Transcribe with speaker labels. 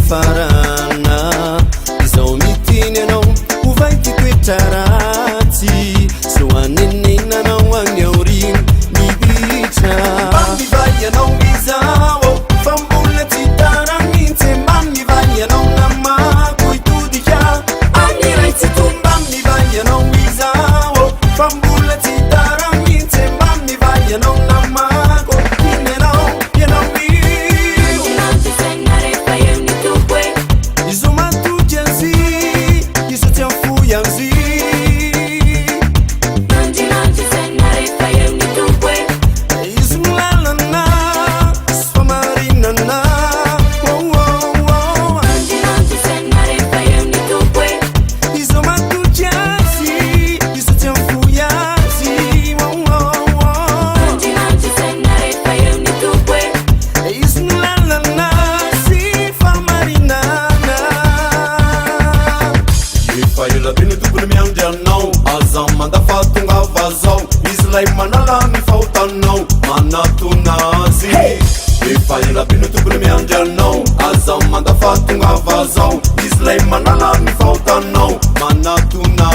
Speaker 1: farana izao mitiny anao ho vaity toetraratsy soanenenanao agny aoriny mibitra mivay anao izao fa mbola tsy taranitsy mba mivay anao namako itodika amin'ny ray tsy tomba mivay anao izao fa mbola tsy taranitsy mba mivay anao namako inenao ianao izo matoky anzy izo tsy amfoy anzy izo milalana sy famarinana izo matoky azy izo tsy amfoy azy izo milalana sy famarinana efa elabeny tokony miandry anao aza mandafatonga vazao izy lay manala mifahotannao manatonazy efa elabeny tokony miandry anao aza mandafatonga vazao izy lay manala mifahotannao manatona